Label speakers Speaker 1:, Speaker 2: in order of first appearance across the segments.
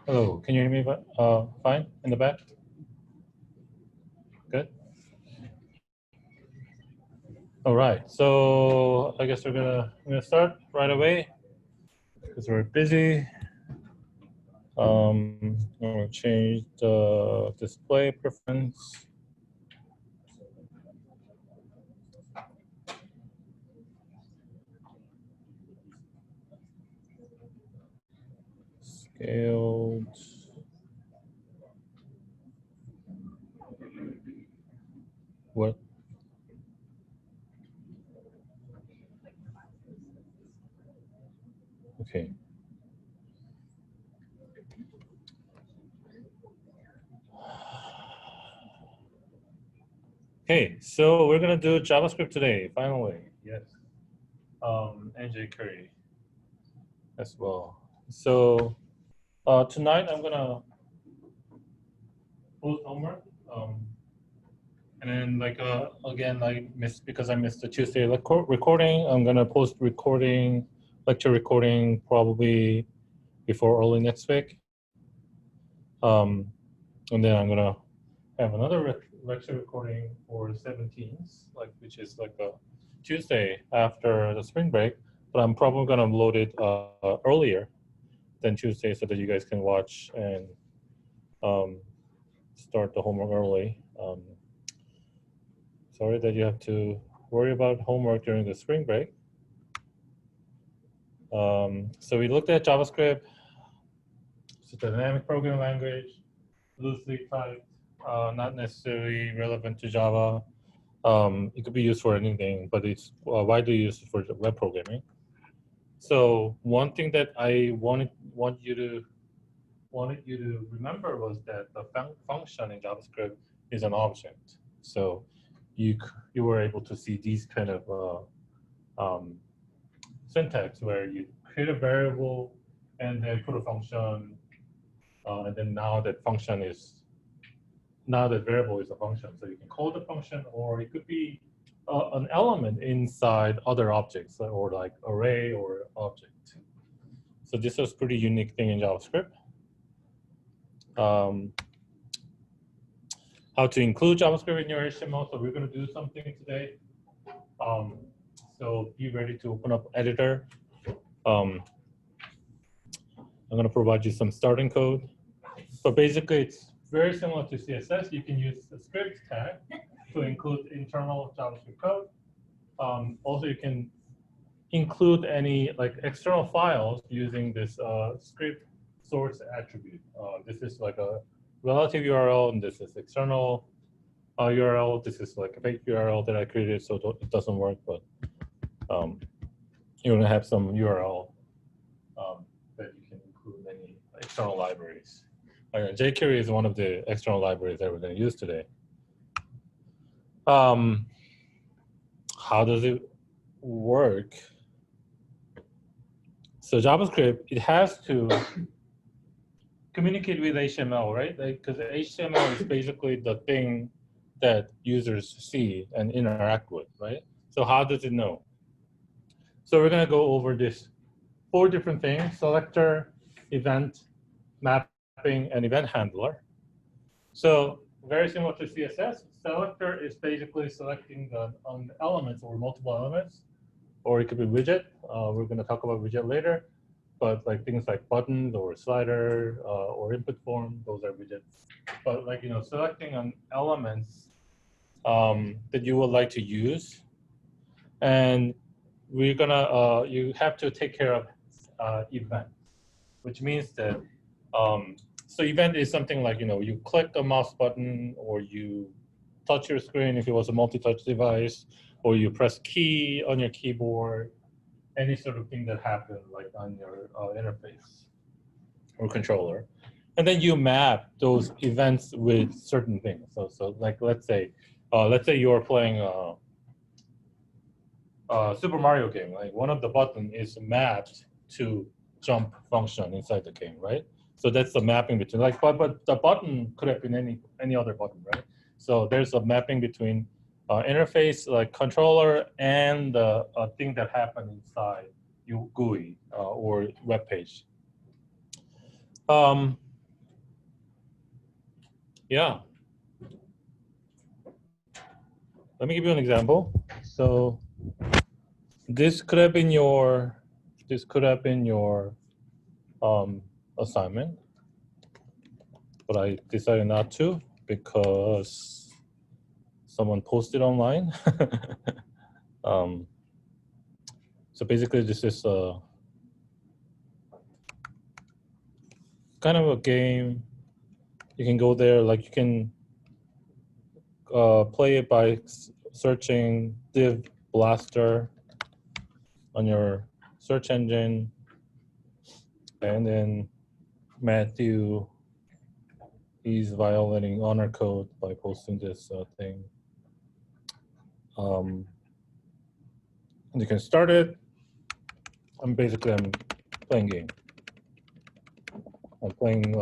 Speaker 1: Hello, can you hear me fine in the back? Good. All right, so I guess I'm gonna start right away because we're busy. I'm gonna change the display preference. Scaled. What? Okay. Okay, so we're gonna do JavaScript today, finally. Yes. And jQuery as well. So tonight I'm gonna post homework. And then again, because I missed the Tuesday recording, I'm gonna post lecture recording probably before early next week. And then I'm gonna have another lecture recording for the 17th, which is like a Tuesday after the spring break. But I'm probably gonna load it earlier than Tuesday so that you guys can watch and start the homework early. Sorry that you have to worry about homework during the spring break. So we looked at JavaScript. It's a dynamic programming language, loosely typed, not necessarily relevant to Java. It could be used for anything, but it's widely used for web programming. So one thing that I wanted you to remember was that the function in JavaScript is an object. So you were able to see these kind of syntax where you create a variable and then put a function, and then now that variable is a function. So you can call the function, or it could be an element inside other objects, or like array or object. So this is a pretty unique thing in JavaScript. How to include JavaScript in your HTML. So we're going to do something today. So be ready to open up editor. I'm going to provide you some starting code. So basically, it's very similar to CSS. You can use the script tag to include internal JavaScript code. Also, you can include any external files using this script source attribute. This is like a relative URL, and this is external URL. This is like a fake URL that I created, so it doesn't work, but you're gonna have some URL that you can include any external libraries. jQuery is one of the external libraries that we're gonna use today. How does it work? So JavaScript, it has to communicate with HTML, right? Because HTML is basically the thing that users see and interact with, right? So how does it know? So we're gonna go over this 4 different things: selector, event, mapping, and event handler. So very similar to CSS, selector is basically selecting the elements or multiple elements, or it could be widget. We're gonna talk about widget later. But things like buttons or slider or input form, those are widgets. But selecting on elements that you would like to use, and we're gonna you have to take care of event, which means that so event is something like you click a mouse button, or you touch your screen if it was a multi-touch device, or you press key on your keyboard. Any sort of thing that happened on your interface or controller. And then you map those events with certain things. So let's say you're playing a Super Mario game. One of the buttons is mapped to jump function inside the game, right? So that's the mapping between but the button could have been any other button, right? So there's a mapping between interface, like controller, and the thing that happened inside your GUI or web page. Yeah. Let me give you an example. So this could have been your assignment, but I decided not to because someone posted online. So basically, this is kind of a game. You can go there, like you can play it by searching div blaster on your search engine, and then Matthew, he's violating honor code by posting this thing. You can start it. I'm playing game. I'm playing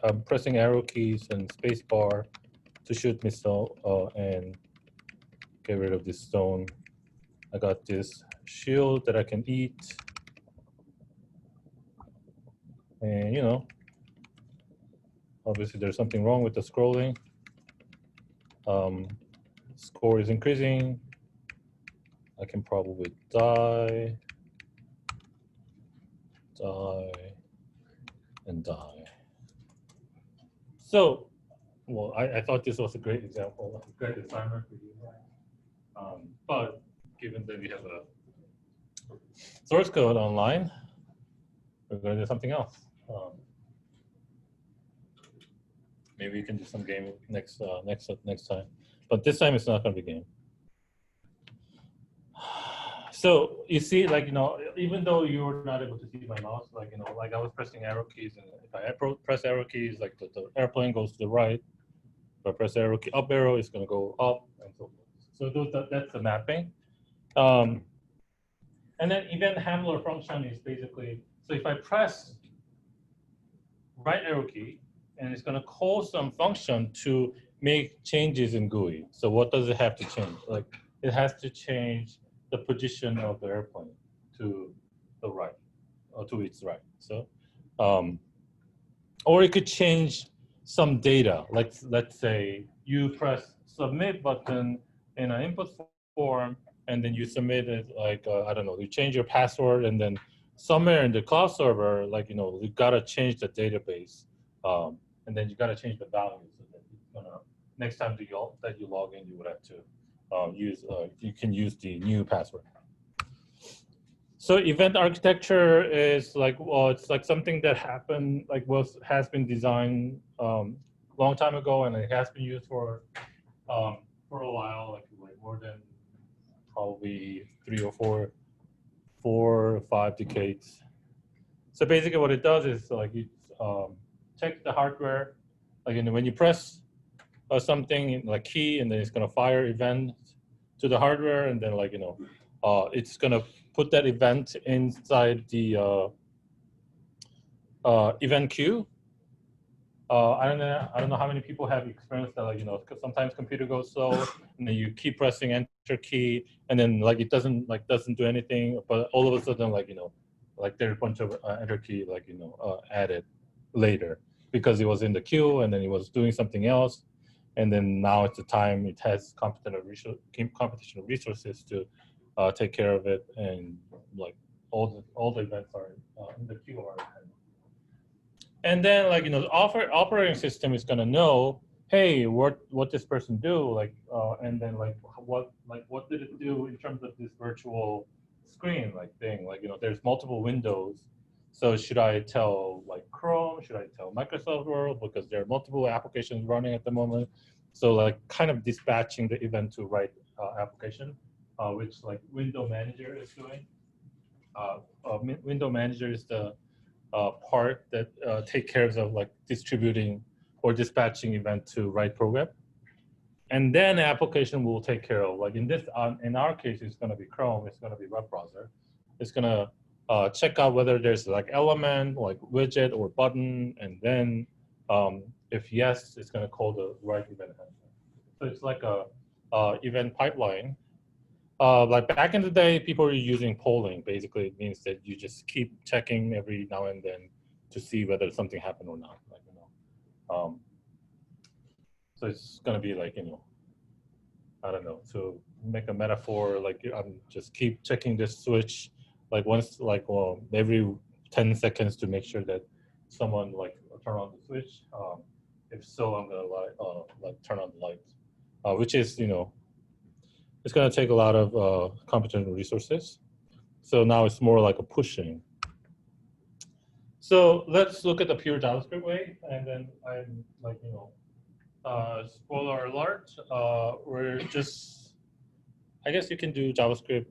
Speaker 1: I'm pressing arrow keys and space bar to shoot missile and get rid of this stone. I got this shield that I can eat. And you know, obviously there's something wrong with the scrolling. Score is increasing. I can probably die, and die. So, well, I thought this was a great example, a great assignment for you. But given that we have a source code online, we're going to do something else. Maybe we can do some game next time. But this time it's not going to be game. So you see, like, you know, even though you're not able to see my mouse, like, you know, like I was pressing arrow keys, and if I press arrow keys, like the airplane goes to the right. If I press arrow key, up arrow is going to go up, and so forth. So that's the mapping. And then event handler function is basically, so if I press right arrow key, and it's going to call some function to make changes in GUI. So what does it have to change? Like, it has to change the position of the airplane to the right, or to its right. So, or it could change some data. Like, let's say you press submit button in an input form, and then you submit it, like, I don't know, you change your password, and then somewhere in the cloud server, like, you know, you gotta change the database, and then you gotta change the value so that it's gonna, next time that you log in, you would have to you can use the new password. So event architecture is like, well, it's like something that happened, like has been designed long time ago, and it has been used for a while, like more than probably 3 or 4 or 5 decades. So basically, what it does is like it checks the hardware, like when you press something like key, and then it's gonna fire event to the hardware, and then like it's gonna put that event inside the event queue. I don't know how many people have experienced that, like because sometimes computer goes slow, and then you keep pressing enter key, and then like it doesn't do anything, but all of a sudden like like there's a bunch of enter key like added later because it was in the queue, and then it was doing something else, and then now it's the time it has computational resources to take care of it, and like all the events are in the queue are. And then like the operating system is gonna know, hey, what this person do, like and then like what did it do in terms of this virtual screen like thing, like there's multiple windows. So should I tell like Chrome? Should I tell Microsoft Word, because there are multiple applications running at the moment? So like kind of dispatching the event to right application, which like Window Manager is doing. Window Manager is the part that take care of like distributing or dispatching event to right program, and then the application will take care of, like in our case it's going to be Chrome, it's going to be web browser, it's going to check out whether there's like element like widget or button, and then if yes, it's going to call the right event handler. So it's like a event pipeline. Like back in the day, people were using polling. Basically, it means that you just keep checking every now and then to see whether something happened or not. Like, so it's gonna be like, I don't know. To make a metaphor, like I'm just keep checking this switch, like once, like every 10 seconds to make sure that someone like turn on the switch. If so, I'm gonna like turn on the lights, which is it's gonna take a lot of computational resources. So now it's more like a pushing. So let's look at the pure JavaScript way, and then I'm like spoiler alert. We're just, I guess you can do JavaScript.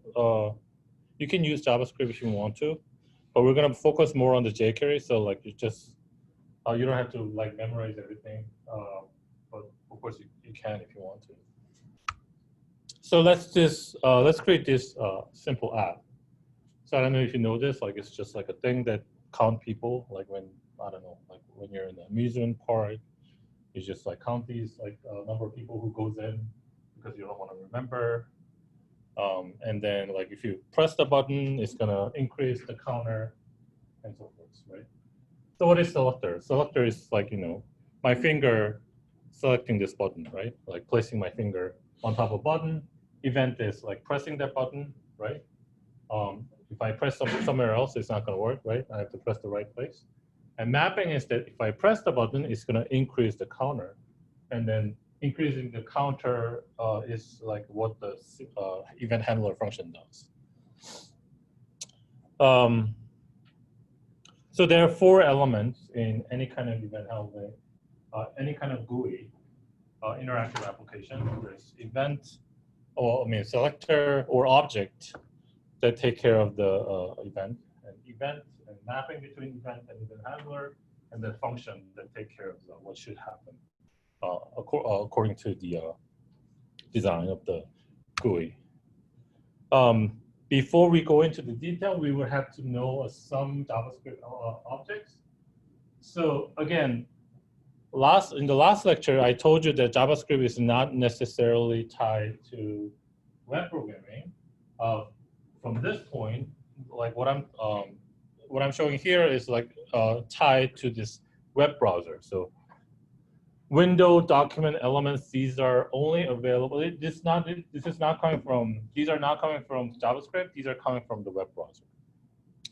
Speaker 1: You can use JavaScript if you want to, but we're gonna focus more on the jQuery. So like you just you don't have to like memorize everything, but of course you can if you want to. So let's create this simple app. So I don't know if you know this. Like it's just like a thing that count people. Like when I don't know, like when you're in the amusement park, you just like count these like number of people who goes in because you don't want to remember. And then like if you press the button, it's gonna increase the counter and so forth, right? So what is selector? Selector is like, my finger selecting this button, right? Like placing my finger on top of a button. Event is like pressing that button, right? If I press somewhere else, it's not gonna work, right? I have to press the right place. And mapping is that if I press the button, it's gonna increase the counter. And then increasing the counter is like what the event handler function does. So there are 4 elements in any kind of event handler, any kind of GUI interactive application. There's event, selector or object that take care of the event, and mapping between event and event handler, and the function that take care of what should happen according to the design of the GUI. Before we go into the detail, we would have to know some JavaScript objects. So again, in the last lecture, I told you that JavaScript is not necessarily tied to web programming. From this point, like what I'm showing here is like tied to this web browser. So window document elements, these are only available. These are not coming from JavaScript. These are coming from the web browser.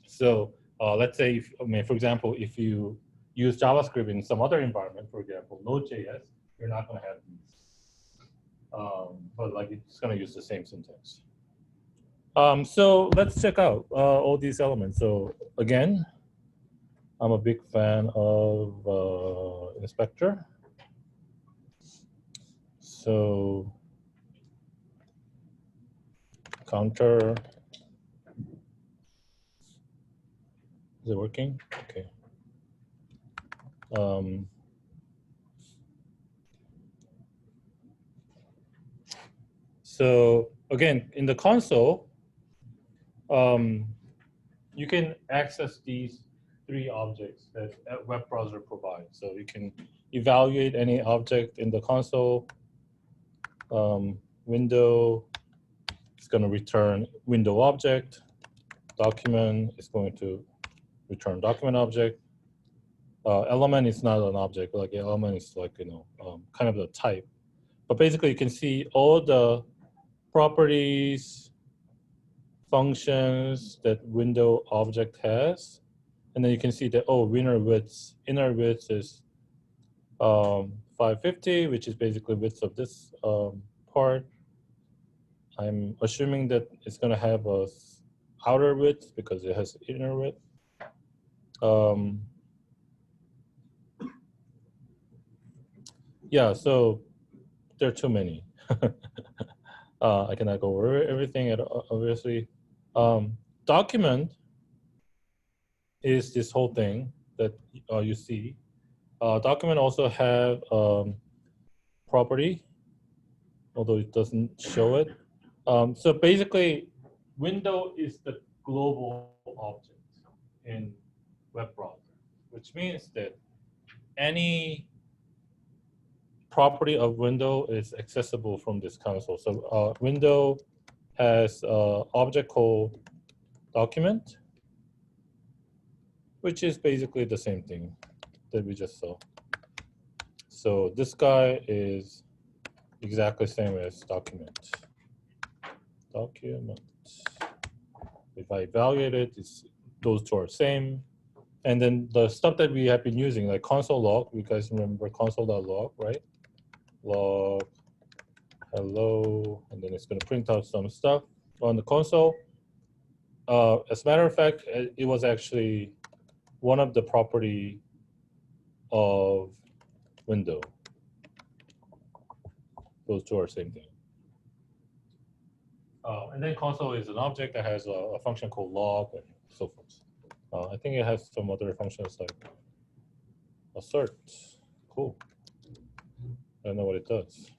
Speaker 1: So let's say, for example, if you use JavaScript in some other environment, for example, Node.js, you're not going to have these. But like it's going to use the same syntax. So let's check out all these elements. So again, I'm a big fan of inspector. So counter, is it working? Okay. So again, in the console, you can access these 3 objects that a web browser provides. So you can evaluate any object in the console. Window is going to return window object. Document is going to return document object. Element is not an object. Like element is like kind of the type. But basically, you can see all the properties, functions that window object has, and then you can see that inner width is 550, which is basically width of this part. I'm assuming that it's going to have a outer width because it has inner width. Yeah, so there are too many. I cannot go over everything, obviously. Document is this whole thing that you see. Document also have property, although it doesn't show it. So basically, window is the global object in web browser, which means that any property of window is accessible from this console. So window has object called document, which is basically the same thing that we just saw. So this guy is exactly the same as document. Document. If I evaluate it, those two are same. And then the stuff that we have been using, like console log, you guys remember console.log, right? Log, hello, and then it's going to print out some stuff on the console. As a matter of fact, it was actually one of the property of window. Those two are same thing. And then console is an object that has a function called log and so forth. I think it has some other functions like assert. Cool. I don't know what it does.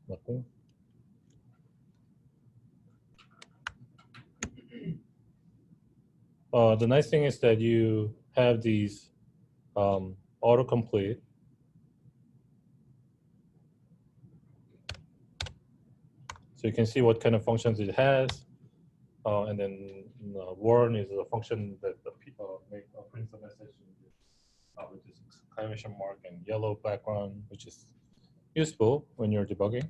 Speaker 1: Nothing. The nice thing is that you have these autocomplete. So you can see what kind of functions it has. And then warn is a function that the people prints a message with this exclamation mark and yellow background, which is useful when you're debugging.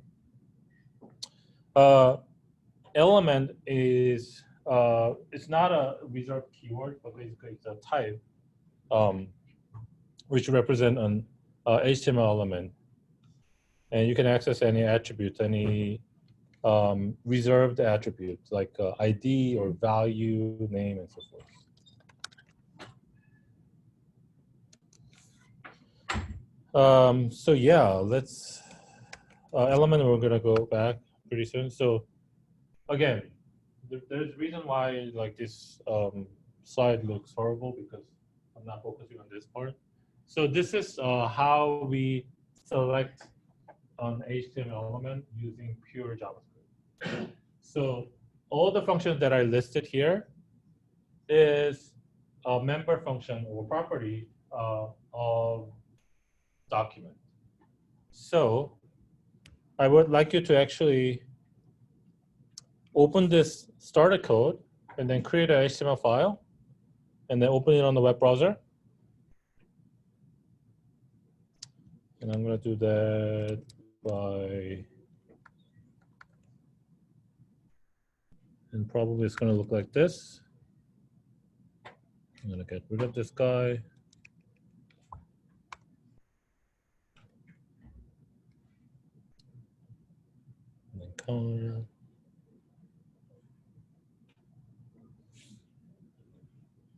Speaker 1: Element is it's not a reserved keyword, but basically it's a type which represent an HTML element, and you can access any attribute, any reserved attributes like ID or value, name, and so forth. So yeah, let's element. We're gonna go back pretty soon. So again, there's a reason why like this slide looks horrible because I'm not focusing on this part. So this is how we select an HTML element using pure JavaScript. So all the functions that I listed here is a member function or property of document. So I would like you to actually open this starter code and then create an HTML file and then open it on the web browser. And I'm going to do that by, and probably it's going to look like this. I'm going to get rid of this guy. And then counter.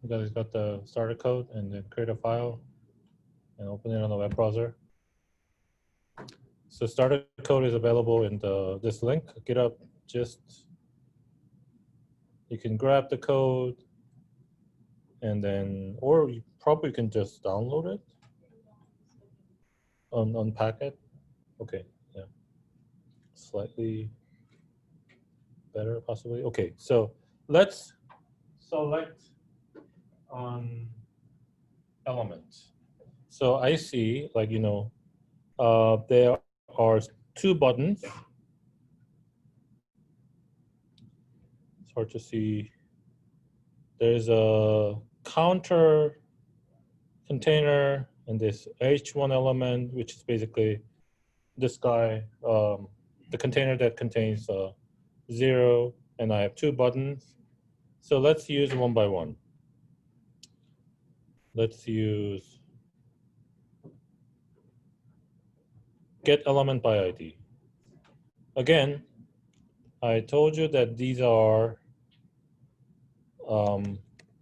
Speaker 1: You guys got the starter code and then create a file and open it on the web browser. So starter code is available in this link, GitHub. Just you can grab the code and then, or you probably can just download it, unpack it. Okay, yeah, slightly better possibly. Okay, so let's select element. So I see, like, you know, there are two buttons. It's hard to see. There's a counter container and this H1 element, which is basically this guy, the container that contains 0, and I have two buttons. So let's use one by one. Let's use get element by ID. Again, I told you that these are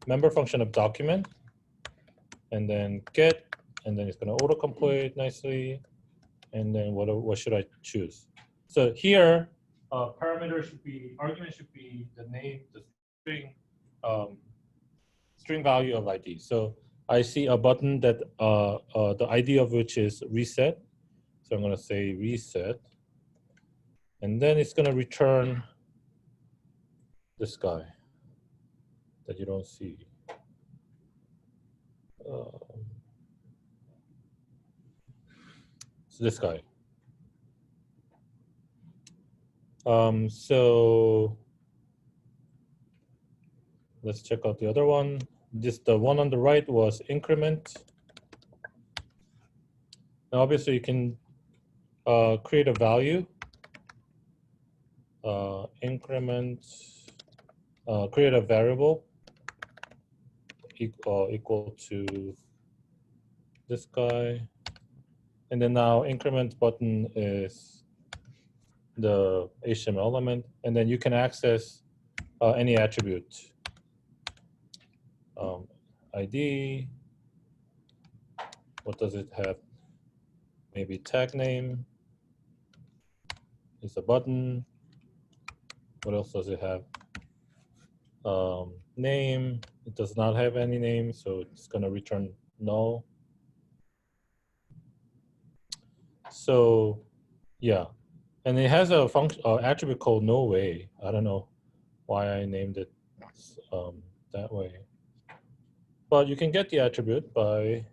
Speaker 1: member function of document, and then get, and then it's going to autocomplete nicely, and then what should I choose? So here, parameter should be, argument should be the name, the string value of ID. So I see a button that the ID of which is reset. So I'm going to say reset, and then it's going to return this guy that you don't see. So this guy. So let's check out the other one. The one on the right was increment. Now obviously you can create a value, increment, create a variable equal to this guy. And then now increment button is the HTML element. And then you can access any attribute. ID, what does it have? Maybe tag name is a button. What else does it have? Name, it does not have any name, so it's gonna return null. So yeah, and it has a function attribute called no way. I don't know why I named it that way. But you can get the attribute by,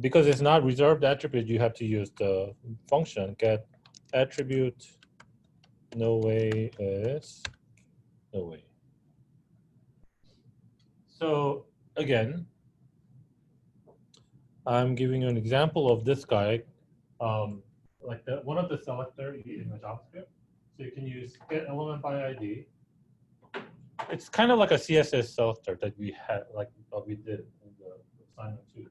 Speaker 1: because it's not reserved attribute, you have to use the function get attribute no way is no way. So again, I'm giving you an example of this guy, like one of the selector in the JavaScript. So you can use get element by ID. It's kind of like a CSS selector that we had, like what we did in the assignment too.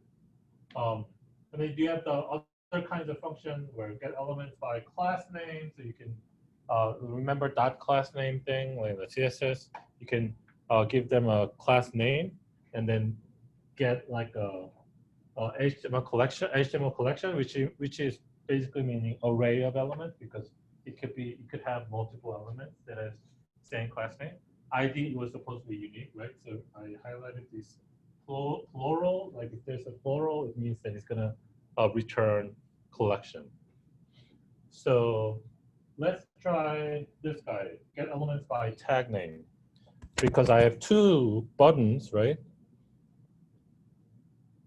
Speaker 1: And then you have the other kinds of function where get elements by class name. So you can remember dot class name thing, like the CSS. You can give them a class name and then get like a HTML collection, which is basically meaning array of elements, because it could have multiple elements that has same class name. ID was supposed to be unique, right? So I highlighted this plural. Like if there's a plural, it means that it's gonna return collection. So let's try this guy, get elements by tag name, because I have two buttons, right?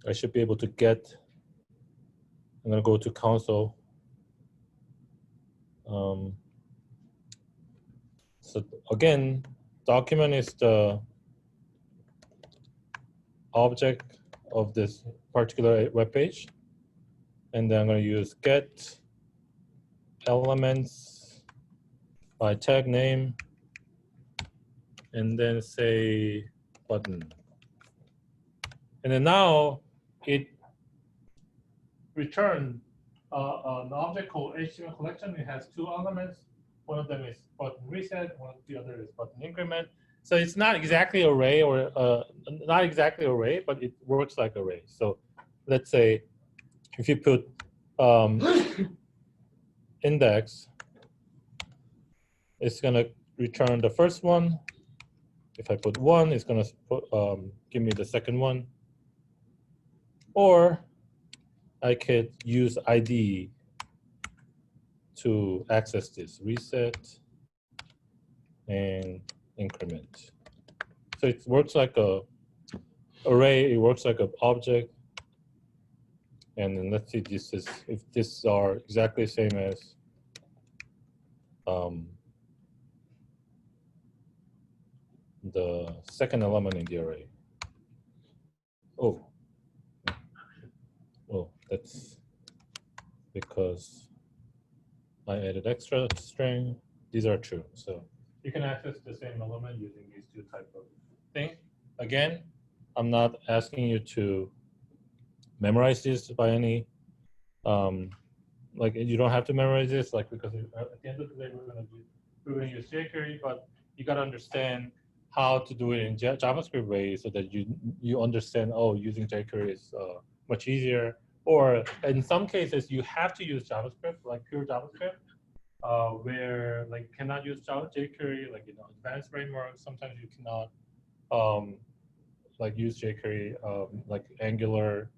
Speaker 1: I should be able to get, I'm gonna go to console. So again, document is the object of this particular web page. And then I'm gonna use get elements by tag name, and then say button. And then now it returned an object called HTML collection. It has two elements. One of them is button reset. The other is button increment. So it's not exactly array, or not exactly array, but it works like array. So let's say if you put index, it's gonna return the first one. If I put 1, it's gonna give me the second one. Or I could use ID to access this, reset and increment. So it works like a array, it works like an object. And then let's see this is, if these are exactly the same as the second element in the array. Oh, that's because I added extra string. These are true. So you can access the same element using these two type of things. Again, I'm not asking you to memorize this by any, like you don't have to memorize this, like, because at the end of the day we're going to use jQuery, but you got to understand how to do it in JavaScript way, so that you understand, oh, using jQuery is much easier. Or in some cases you have to use JavaScript, like pure JavaScript, where like cannot use jQuery, like advanced frameworks. Sometimes you cannot like use jQuery, like Angular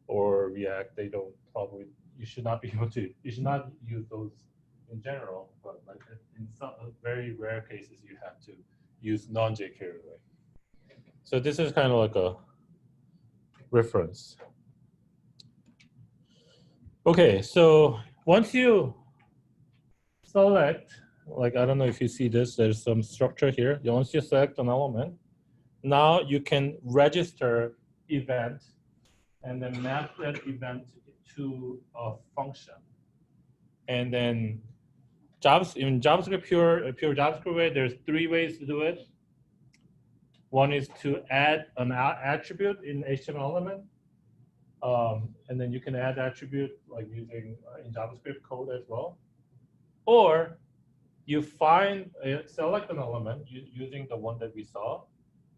Speaker 1: or React. They don't probably. You should not be able to. You should not use those in general. But like in some very rare cases, you have to use non-jQuery way. So this is kind of like a reference. Okay, so once you select, like, I don't know if you see this, there's some structure here. Once you select an element, now you can register event and then map that event to a function. And then in JavaScript, pure JavaScript way, there's 3 ways to do it. One is to add an attribute in HTML element. And then you can add attribute like using in JavaScript code as well. Or you select an element using the one that we saw,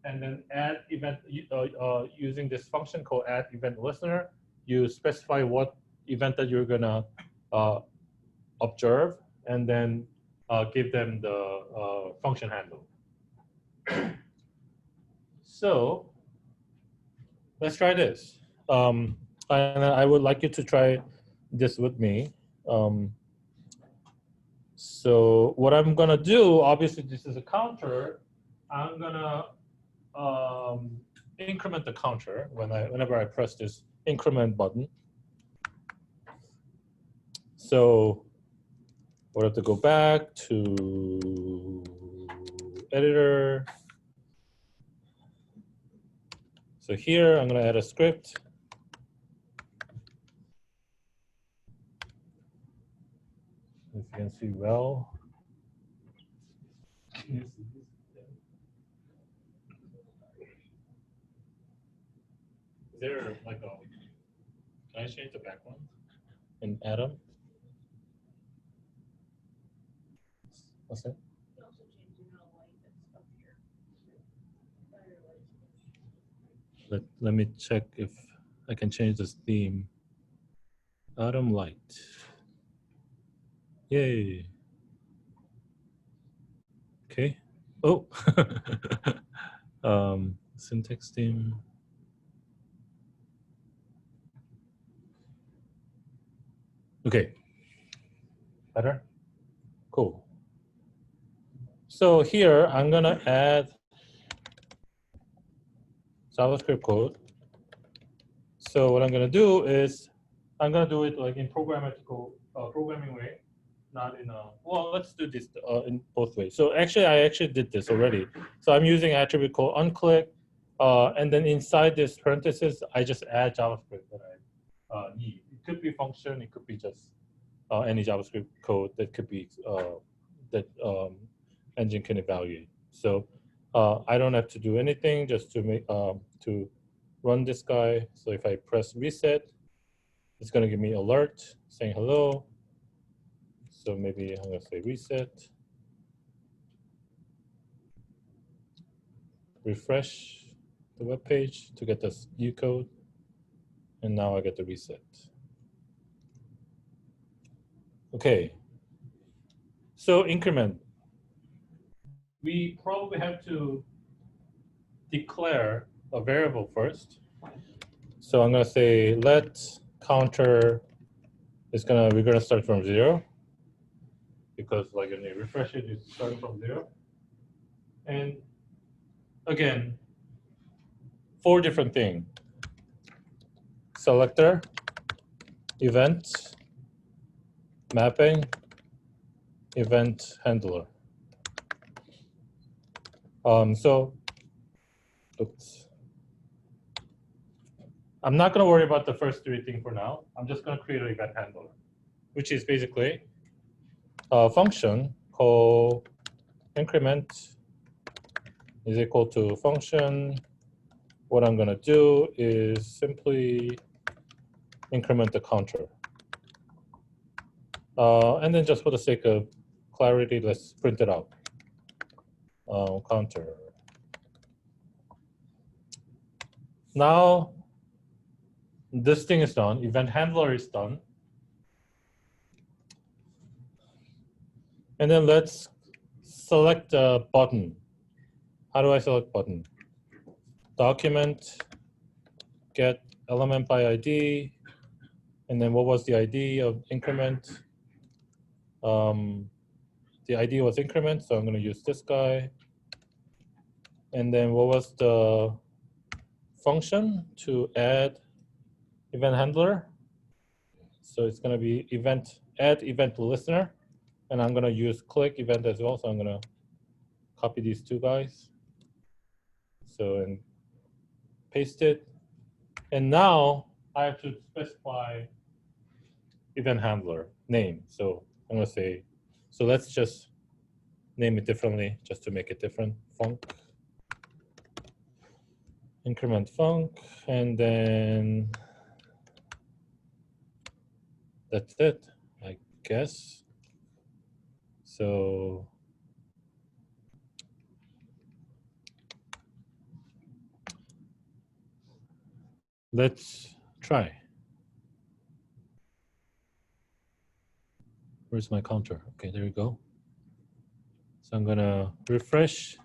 Speaker 1: and then add event using this function called add event listener. You specify what event that you're gonna observe, and then give them the function handle. So let's try this. And I would like you to try this with me. So what I'm gonna do, obviously this is a counter. I'm gonna increment the counter whenever I press this increment button. So we'll have to go back to editor. So here I'm gonna add a script. If you can see well. Is there like a, can I change the background in Atom? What's that? Let me check if I can change this theme. Atom light. Yay. Okay. Oh. Syntax theme. Okay. Better? Cool. So here I'm gonna add JavaScript code. So what I'm gonna do is I'm gonna do it like in programming way, not in a, well, let's do this in both ways. So actually, I did this already. So I'm using attribute called onClick, and then inside this parenthesis, I just add JavaScript that I need. It could be function, it could be just any JavaScript code that could be that engine can evaluate. So I don't have to do anything just to make to run this guy. So if I press reset, it's going to give me alert saying hello. So maybe I'm going to say reset. Refresh the web page to get this new code. And now I get the reset. Okay. So increment. We probably have to declare a variable first. So I'm going to say let counter is we're going to start from 0. Because like when you refresh it, it's starting from 0. And again, 4 different things. Selector, event, mapping, event handler. So, oops. I'm not going to worry about the first 3 things for now. I'm just going to create an event handler, which is basically a function called increment is equal to function. What I'm going to do is simply increment the counter. And then just for the sake of clarity, let's print it out. Counter. Now, this thing is done. Event handler is done. And then let's select a button. How do I select button? Document, get element by ID, and then what was the ID of increment? The ID was increment, so I'm going to use this guy. And then what was the function to add event handler? So it's going to be add event listener, and I'm going to use click event as well. So I'm going to copy these two guys. So and paste it. And now I have to specify event handler name. So I'm going to say, so let's just name it differently just to make it different. Func, increment func, and then that's it, I guess. So let's try. Where's my counter? Okay, there you go. So I'm gonna refresh.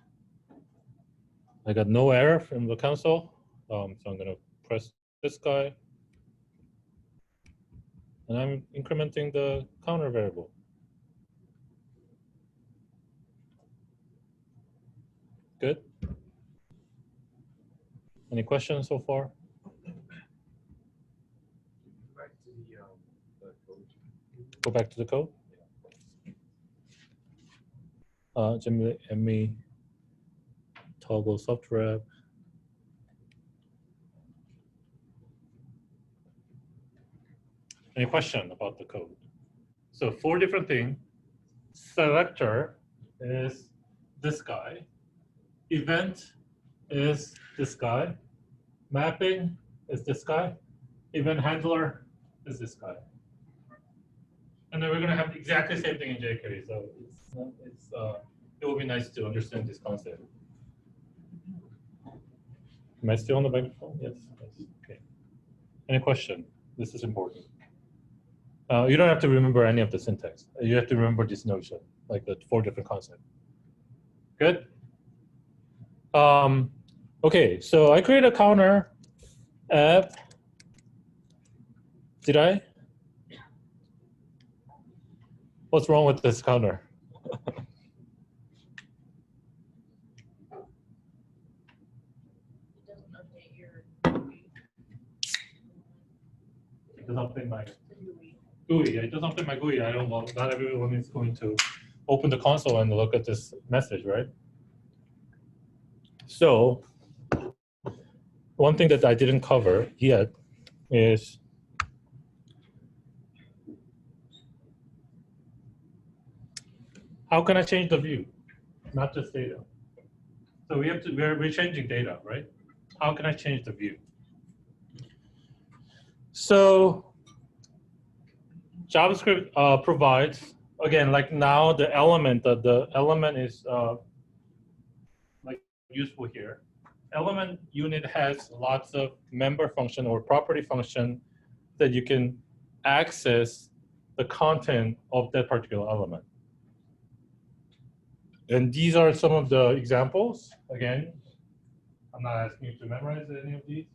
Speaker 1: I got no error from the console. So I'm gonna press this guy. And I'm incrementing the counter variable. Good. Any questions so far? Go back to the code. Let me toggle software app. Any question about the code? So 4 different things. Selector is this guy. Event is this guy. Mapping is this guy. Event handler is this guy. And then we're going to have exactly the same thing in jQuery. So it will be nice to understand this concept. Am I still on the microphone? Yes. Okay. Any question? This is important. You don't have to remember any of the syntax. You have to remember this notion, like the 4 different concepts. Good? Okay, so I create a counter app. Did I? What's wrong with this counter? It doesn't update my GUI. It doesn't update my GUI. I don't know. Not everyone is going to open the console and look at this message, right? So one thing that I didn't cover yet is how can I change the view, not just data? So we're changing data, right? How can I change the view? So JavaScript provides, again, like now the element is like useful here. Element unit has lots of member function or property function that you can access the content of that particular element. And these are some of the examples. Again, I'm not asking you to memorize any of these.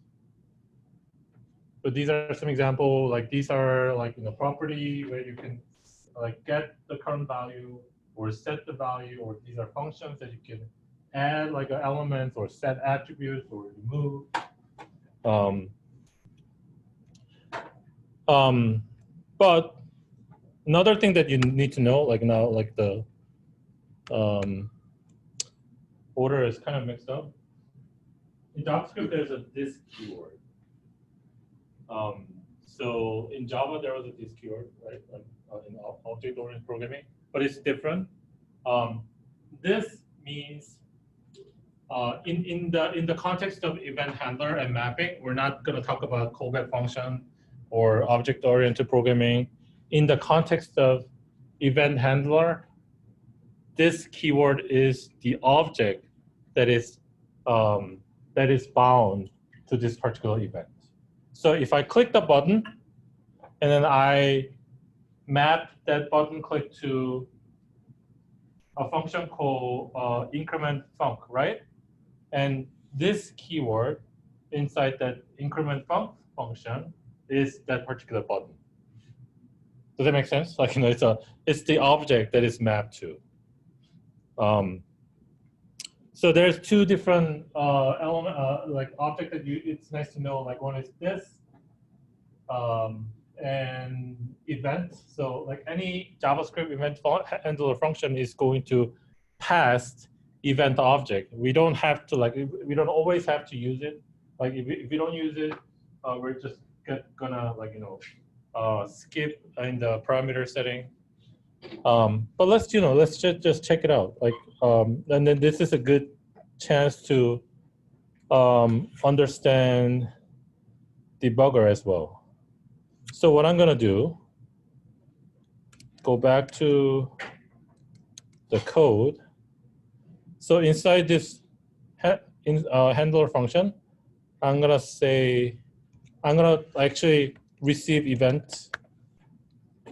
Speaker 1: But these are some examples, like these are like in the property where you can like get the current value or set the value, or these are functions that you can add like an element or set attributes or remove. But another thing that you need to know, like now, like the order is kind of mixed up. In JavaScript, there's a this keyword. So in Java, there was a this keyword, right? In object-oriented programming, but it's different. This means in the context of event handler and mapping, we're not going to talk about callback function or object-oriented programming. In the context of event handler, this keyword is the object that is bound to this particular event. So if I click the button and then I map that button click to a function called increment func, right? And this keyword inside that increment func function is that particular button. Does that make sense? Like, you know, it's the object that is mapped to. So there's 2 different like object that it's nice to know. Like one is this, an event. So like any JavaScript event handler function is going to pass event object. We don't have to we don't always have to use it. Like if we don't use it, we're just gonna skip in the parameter setting. But let's just check it out. And then this is a good chance to understand debugger as well. So what I'm gonna do, go back to the code. So inside this handler function, I'm gonna actually receive event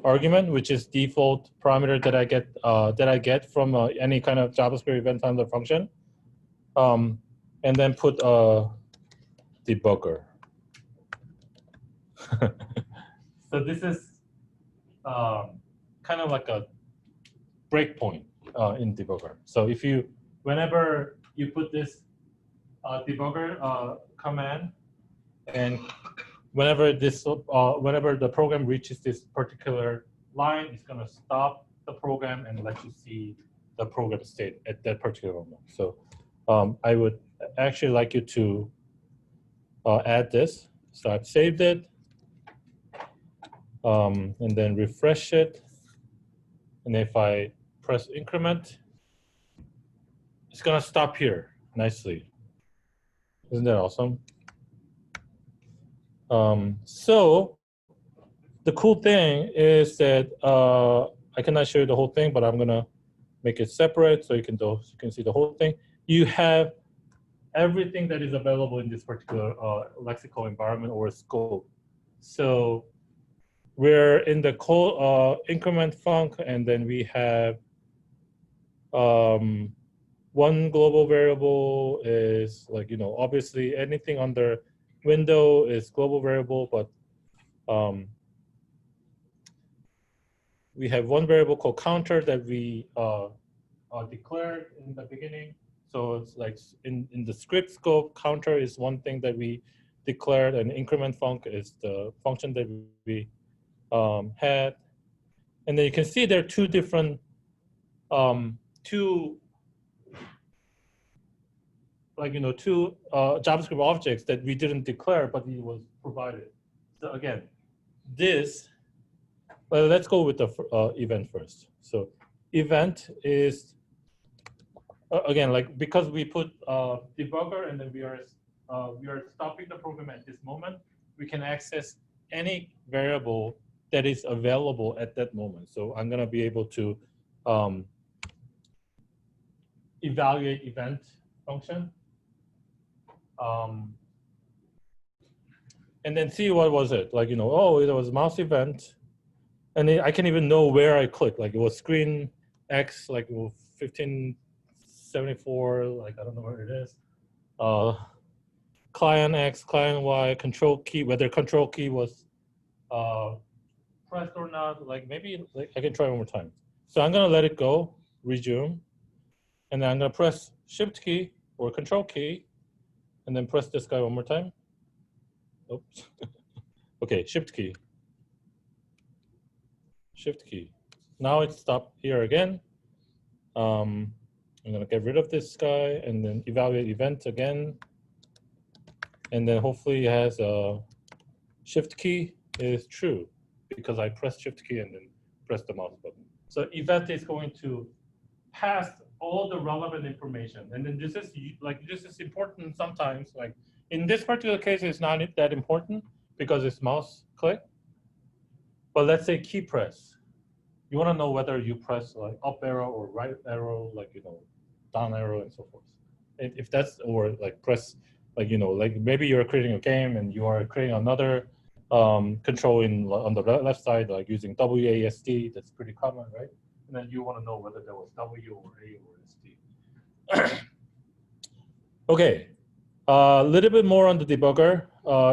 Speaker 1: argument, which is default parameter that I get from any kind of JavaScript event handler function, and then put a debugger. So this is kind of like a breakpoint in debugger. So whenever you put this debugger command, and whenever the program reaches this particular line, it's going to stop the program and let you see the program state at that particular moment. So I would actually like you to add this. So I've saved it, and then refresh it. And if I press increment, it's going to stop here nicely. Isn't that awesome? So the cool thing is that I cannot show you the whole thing, but I'm gonna make it separate so you can see the whole thing. You have everything that is available in this particular lexical environment or scope. So we're in the call increment func, and then we have one global variable is obviously anything under window is global variable, but we have one variable called counter that we declared in the beginning. So it's like in the script scope, counter is one thing that we declared, and increment func is the function that we had. And then you can see there are two different two JavaScript objects that we didn't declare, but it was provided. So again, let's go with the event first. So event is, again, because we put debugger and then we are stopping the program at this moment, we can access any variable that is available at that moment. So I'm gonna be able to evaluate event function. And then see what was it, oh, it was mouse event, and I can even know where I clicked, it was screen X, 1574, I don't know where it is, client X, client Y, control key, whether control key was pressed or not, maybe I can try one more time. So I'm gonna let it go, resume, and then I'm gonna press shift key or control key, and then press this guy one more time. Oops. Okay, shift key. Shift key. Now it's stopped here again. I'm gonna get rid of this guy and then evaluate event again. And then hopefully it has a shift key is true because I pressed shift key and then pressed the mouse button. So event is going to pass all the relevant information. And then this is important sometimes. In this particular case, it's not that important because it's mouse click. But let's say key press. You want to know whether you press up arrow or right arrow, down arrow and so forth. If that's, or press, maybe you're creating a game and you are creating another control on the left side, using WASD. That's pretty common, right? And then you want to know whether there was W or A or SD. Okay. A little bit more on the debugger.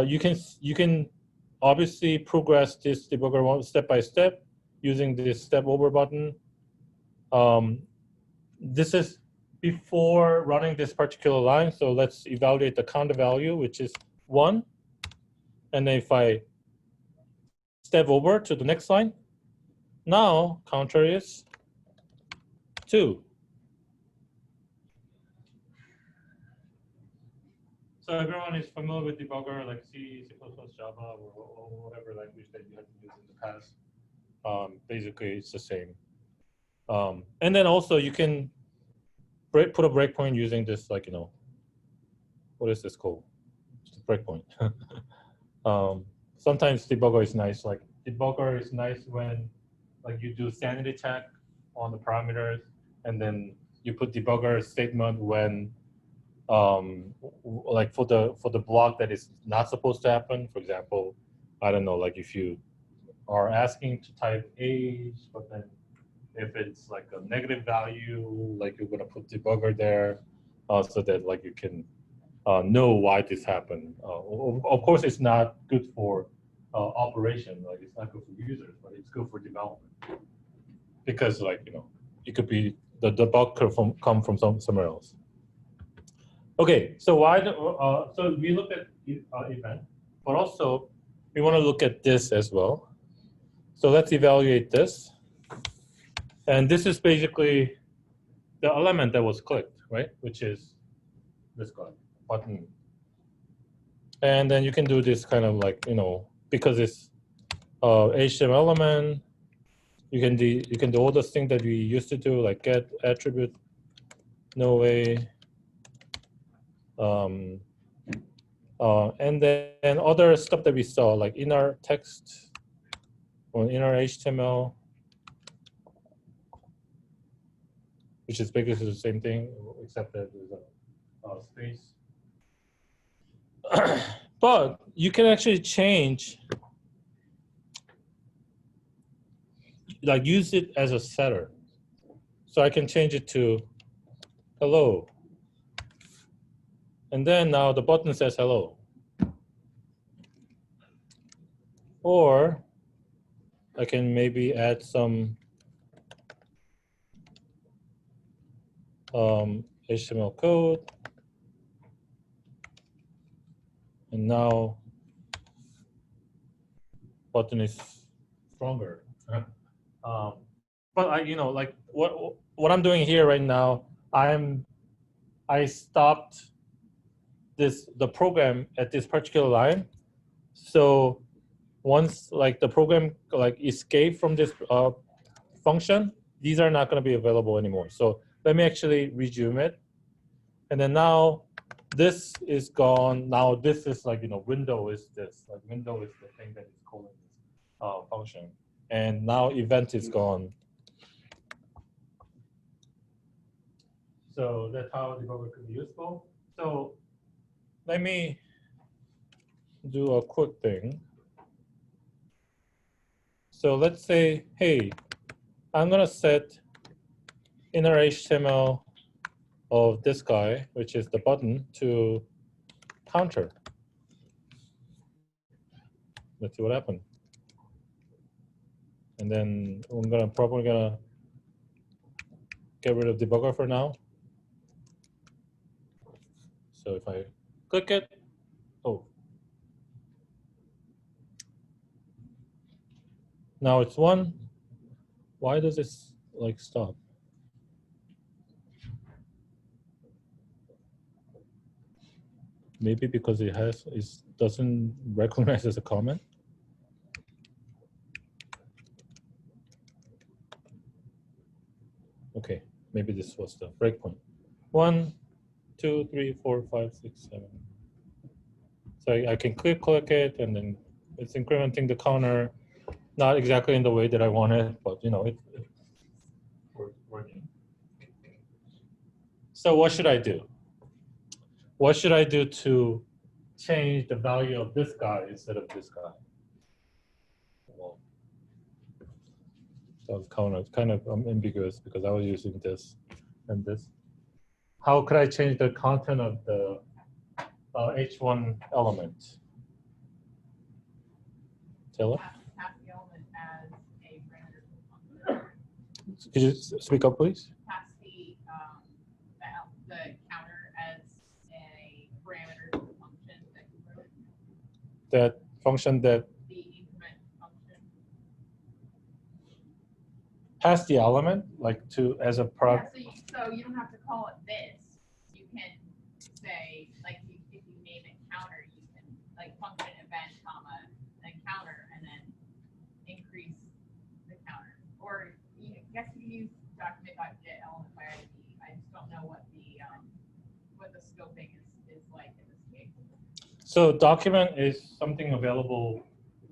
Speaker 1: You can obviously progress this debugger step by step using this step over button. This is before running this particular line. So let's evaluate the counter value, which is 1. And then if I step over to the next line. Now counter is 2. So everyone is familiar with debugger like C, C++, Java, or whatever language that you have to use in the past. Basically, it's the same. And then also you can put a breakpoint using this, like, what is this called? It's a breakpoint. Sometimes debugger is nice. Like debugger is nice when like you do sanity check on the parameters, and then you put debugger statement when like for the block that is not supposed to happen. For example, I don't know, like if you are asking to type age, but then if it's like a negative value, like you're gonna put debugger there, so that like you can know why this happened. Of course, it's not good for operation, like it's not good for users, but it's good for development because, like, it could be the bug could come from somewhere else. Okay, so so we looked at event, but also we want to look at this as well. So let's evaluate this, and this is basically the element that was clicked, right? Which is this guy, button. And then you can do this kind of like, because it's HTML element, you can do all those things that we used to do, like get attribute, no way, and then other stuff that we saw, like inner text or inner HTML, which is basically the same thing, except that there's a space. But you can actually change, like use it as a setter. So I can change it to hello. And then now the button says hello. Or I can maybe add some HTML code. And now button is stronger. But like what I'm doing here right now, I stopped the program at this particular line. So once like the program like escape from this function, these are not going to be available anymore. So let me actually resume it. And then now this is gone. Now this is like, window is this. Like window is the thing that is calling this function. And now event is gone. So that's how debugger could be useful. So let me do a quick thing. So let's say, hey, I'm gonna set inner HTML of this guy, which is the button, to counter. Let's see what happened. And then I'm probably gonna get rid of debugger for now. So if I click it, oh. Now it's 1. Why does this like stop? Maybe because it doesn't recognize as a comment. Okay, maybe this was the breakpoint. 1, 2, 3, 4, 5, 6, 7. So I can click it, and then it's incrementing the counter, not exactly in the way that I wanted, but it's working. So what should I do? What should I do to change the value of this guy instead of this guy? Well, that was kind of ambiguous because I was using this and this. How could I change the content of the H1 element? Taylor?
Speaker 2: Pass the element as a parameter.
Speaker 1: Could you speak up, please?
Speaker 2: Pass the counter as a parameter to the function that you wrote.
Speaker 1: That function that
Speaker 2: The increment function.
Speaker 1: pass the element like to as a
Speaker 2: Yeah,
Speaker 1: prop.
Speaker 2: so you don't have to call it this. You can say, like, if you name it counter, you can, like, function event, comma, then counter, and then increase the counter. Or you guess you can use document.get element by ID. I just don't know what the scoping is like in this case.
Speaker 1: So document is something available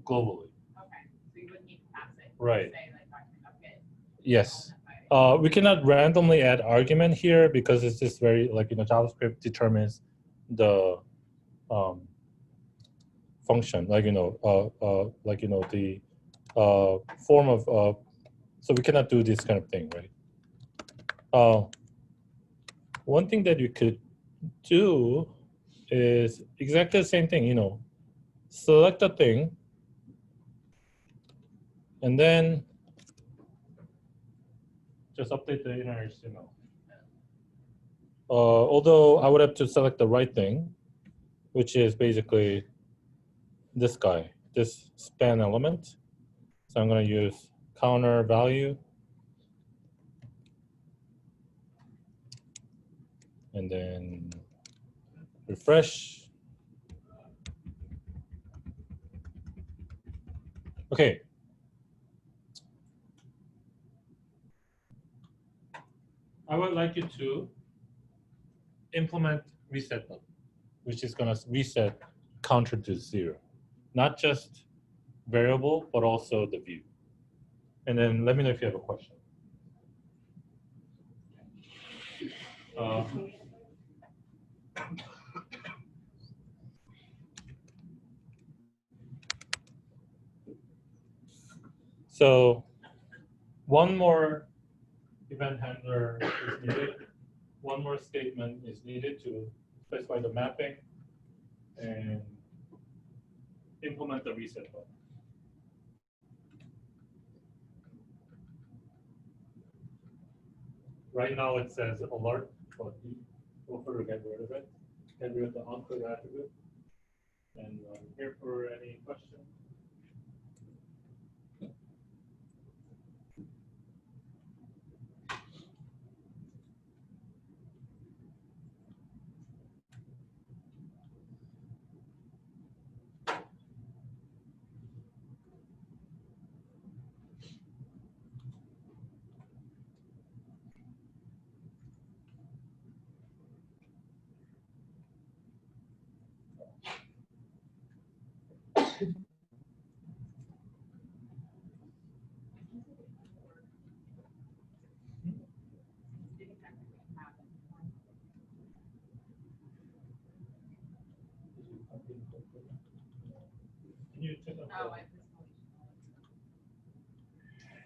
Speaker 1: globally.
Speaker 2: Okay, so you wouldn't need to pass it.
Speaker 1: Right.
Speaker 2: Say, like, document.get
Speaker 1: Yes.
Speaker 2: element by ID.
Speaker 1: We cannot randomly add argument here because it's just very JavaScript determines the function, the form of. So we cannot do this kind of thing, right? One thing that you could do is exactly the same thing. Select a thing, and then just update the inner HTML. Although I would have to select the right thing, which is basically this guy, this span element. So I'm going to use counter value. And then refresh. Okay. I would like you to implement reset button, which is going to reset counter to 0. Not just variable, but also the view. And then let me know if you have a question. So one more event handler is needed. One more statement is needed to specify the mapping and implement the reset button. Right now it says alert, but we'll further get rid of it. Get rid of the unclear attribute. And I'm here for any questions. Can you check
Speaker 2: Oh,
Speaker 1: out?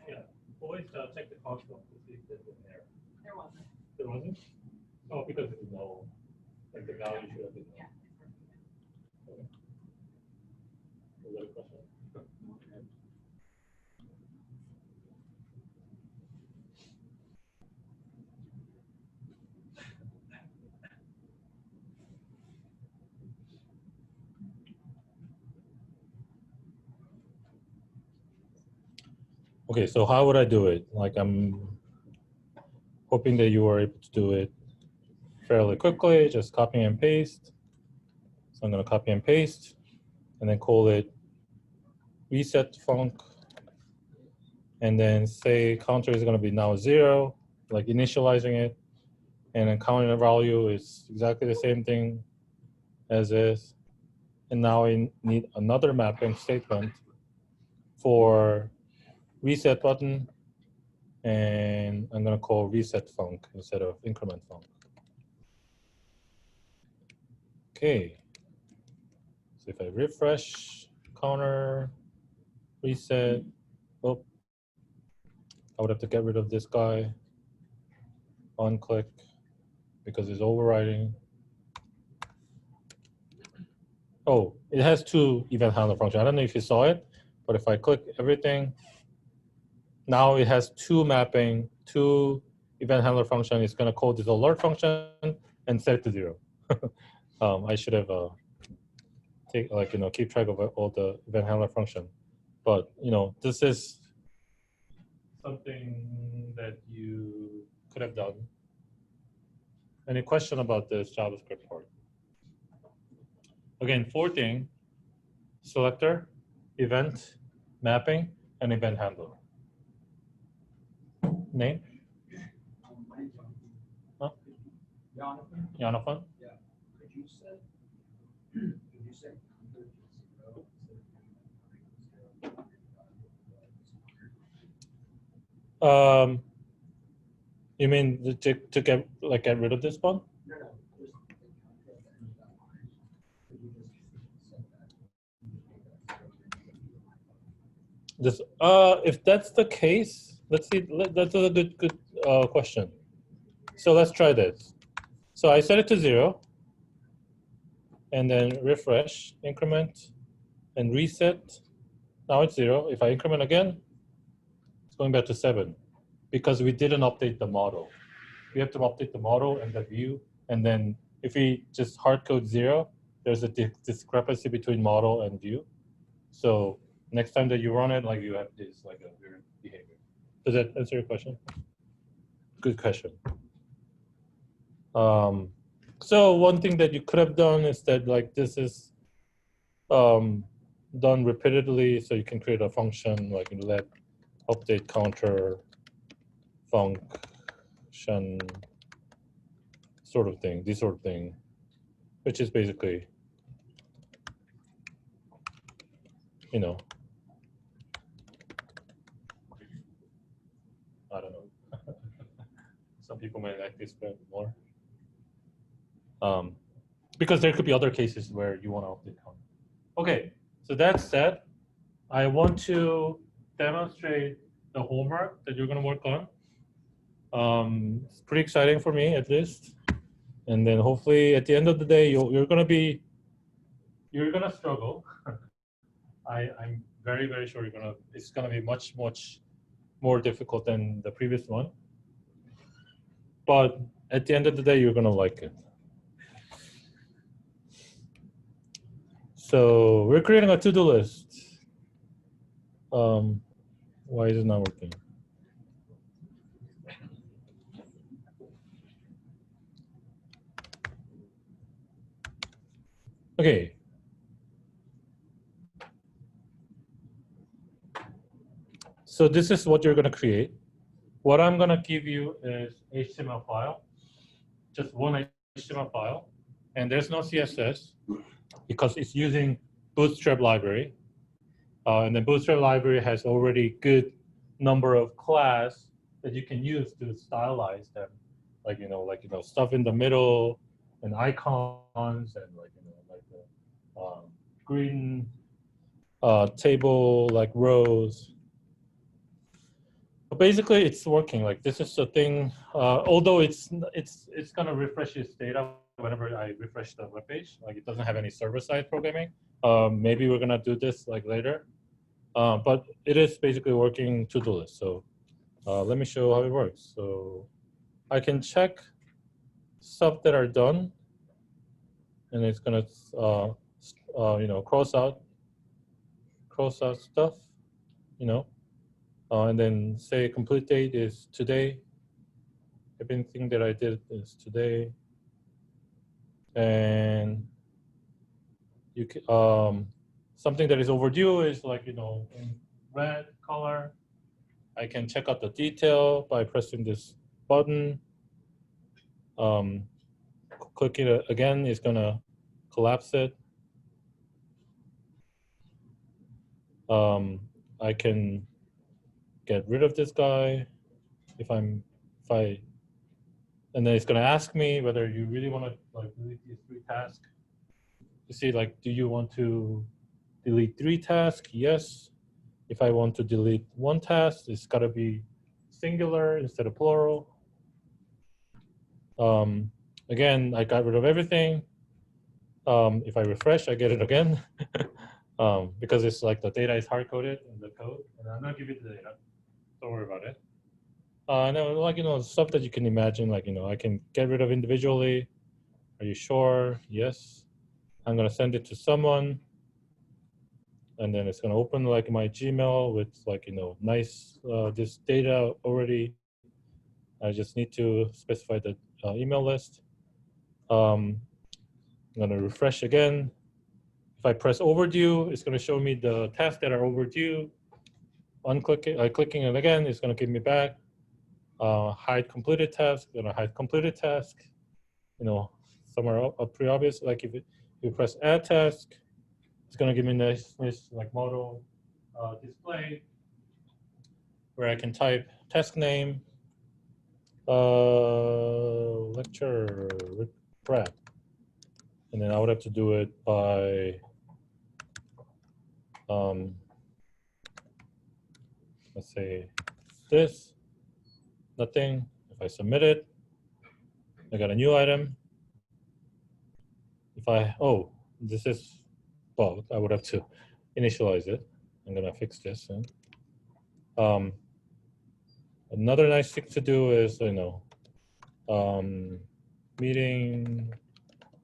Speaker 1: Yeah, always check the console to see if there's an error.
Speaker 2: There wasn't.
Speaker 1: There wasn't? Oh, because it's null. Like the value should have been null.
Speaker 2: Yeah.
Speaker 1: Okay. Was that a question? Okay, so how would I do it? Like I'm hoping that you are able to do it fairly quickly, just copy and paste. So I'm going to copy and paste and then call it reset func. And then say counter is going to be now 0, like initializing it. And then counter value is exactly the same thing as is. And now I need another mapping statement for reset button. And I'm going to call reset func instead of increment func. Okay. So if I refresh, counter, reset, oh, I would have to get rid of this guy. Unclick because it's overriding. Oh, it has 2 event handler function. I don't know if you saw it, but if I click everything, now it has 2 mapping, 2 event handler function. It's going to call this alert function and set it to 0. I should have keep track of all the event handler function. But this is something that you could have done? Any question about this JavaScript part? Again, 4 things: selector, event, mapping, and event handler. Name? Huh? Jonathan?
Speaker 3: Yeah. Could you set counter to 0
Speaker 1: You mean to get rid of this one?
Speaker 3: No, no, just the counter at the end of that line. Could you just set that?
Speaker 1: This if that's the case, let's see. That's a good question. So let's try this. So I set it to 0, and then refresh, increment, and reset. Now it's 0. If I increment again, it's going back to 7 because we didn't update the model. We have to update the model and the view, and then if we just hard code 0, there's a discrepancy between model and view. So next time that you run it, like you have this like a weird behavior. Does that answer your question? Good question. So one thing that you could have done is that like this is done repeatedly, so you can create a function like let update counter function sort of thing, this sort of thing, which is basically, you know, I don't know. Some people may like this bit more. Because there could be other cases where you want to update counter. Okay, so that said, I want to demonstrate the homework that you're going to work on. It's pretty exciting for me, at least. And then hopefully at the end of the day, you're going to struggle. I'm very, very sure it's going to be much more difficult than the previous one. But at the end of the day, you're going to like it. So we're creating a to-do list. Why is it not working? Okay. So this is what you're going to create. What I'm going to give you is HTML file, just one HTML file, and there's no CSS because it's using Bootstrap library. And the Bootstrap library has already good number of class that you can use to stylize them, like stuff in the middle and icons and like the green table like rows. But basically, it's working. Like this is the thing. Although it's gonna refresh its data whenever I refresh the web page. Like it doesn't have any server-side programming. Maybe we're gonna do this like later. But it is basically working to-do list. So let me show how it works. So I can check stuff that are done, and it's gonna cross out stuff, and then say complete date is today. Everything that I did is today, and you can something that is overdue is like in red color. I can check out the detail by pressing this button. Clicking it again is gonna collapse it. I can get rid of this guy and then it's gonna ask me whether you really want to like delete these 3 tasks. You see, like, do you want to delete 3 tasks? Yes. If I want to delete 1 task, it's got to be singular instead of plural. Again, I got rid of everything. If I refresh, I get it again. Because it's like the data is hard-coded in the code, and I'm not giving you the data. Don't worry about it. No, stuff that you can imagine, like, I can get rid of individually. Are you sure? Yes. I'm gonna send it to someone. and then it's gonna open like my Gmail with like, nice this data already. I just need to specify the email list. I'm gonna refresh again. If I press overdue, it's gonna show me the tasks that are overdue. Clicking it again, it's gonna give me back. Hide completed task, gonna hide completed task. Somewhere up pretty obvious. Like if you press add task, it's gonna give me nice like model display where I can type task name, lecture prep, and then I would have to do it by let's say this, nothing. If I submit it, I got a new item. If this is bugged, I would have to initialize it. I'm gonna fix this. Another nice thing to do is, meeting,